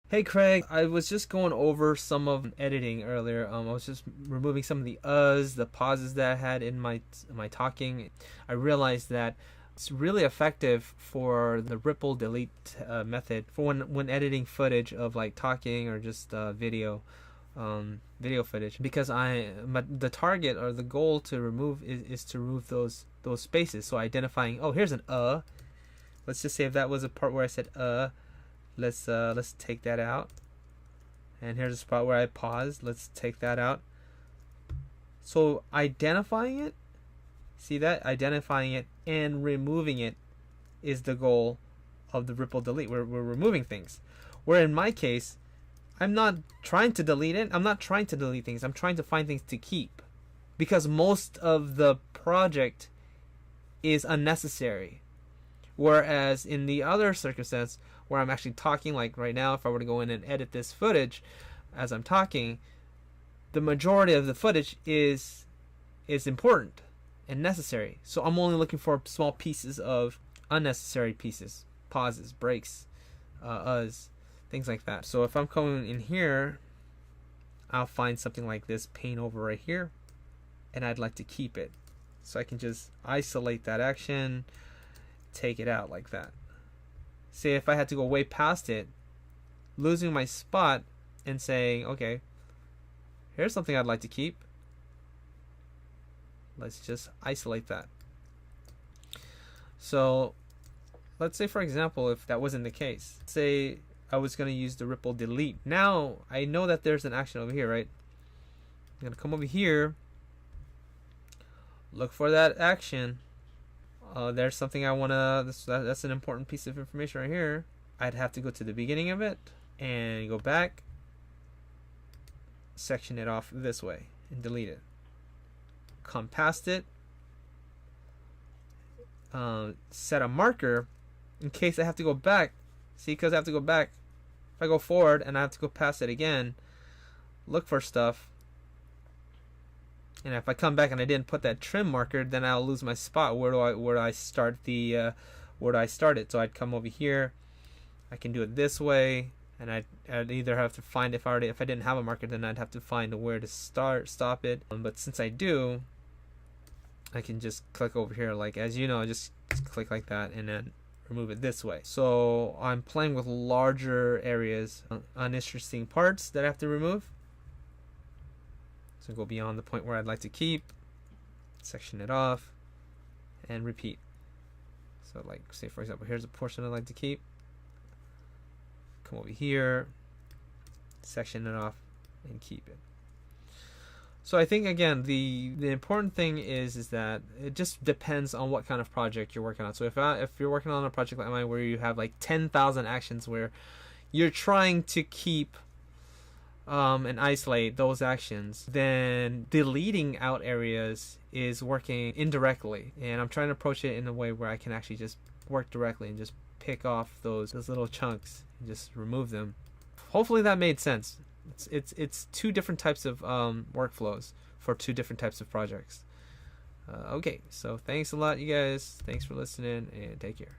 Hey Craig, I was just going over some of editing earlier. I was just removing some of the uhs, the pauses that I had in my talking. I realized that it's really effective for the ripple delete method for when editing footage of like talking or just video footage, because the target or the goal to remove is to remove those spaces. So identifying, oh, here's an let's just say if that was a part where I said let's take that out, and here's a spot where I paused, let's take that out. So identifying it, see that, identifying it and removing it is the goal of the ripple delete. We're removing things, where in my case I'm not trying to delete it. I'm not trying to delete things. I'm trying to find things to keep, because most of the project is unnecessary. Whereas in the other circumstance where I'm actually talking, like right now, if I were to go in and edit this footage as I'm talking, the majority of the footage is important and necessary. So I'm only looking for small pieces of unnecessary pieces, pauses, breaks, uhs, things like that. So if I'm coming in here, I'll find something like this pane over right here, and I'd like to keep it. So I can just isolate that action, take it out like that. Say if I had to go way past it, losing my spot and saying, okay, here's something I'd like to keep. Let's just isolate that. So let's say, for example, if that wasn't the case, say I was going to use the ripple delete. Now I know that there's an action over here, right? I'm going to come over here, look for that action. There's something I want to, that's an important piece of information right here. I'd have to go to the beginning of it and go back, section it off this way and delete it. Come past it, set a marker in case I have to go back. See, because I have to go back. If I go forward and I have to go past it again, look for stuff. And if I come back and I didn't put that trim marker, then I'll lose my spot. Where do I start it? So I'd come over here. I can do it this way, and I'd either have to find, if I didn't have a marker, then I'd have to find where to stop it. But since I do, I can just click over here, like, as you know, just click like that and then remove it this way. So I'm playing with larger areas, uninteresting parts that I have to remove. So go beyond the point where I'd like to keep, section it off, and repeat. So like, say for example, here's a portion I'd like to keep. Come over here, section it off, and keep it. So I think, again, the important thing is that it just depends on what kind of project you're working on. So if you're working on a project like mine where you have like 10,000 actions, where you're trying to keep and isolate those actions, then deleting out areas is working indirectly. And I'm trying to approach it in a way where I can actually just work directly and just pick off those little chunks and just remove them. Hopefully that made sense. It's two different types of workflows for two different types of projects. Okay, so thanks a lot, you guys. Thanks for listening, and take care.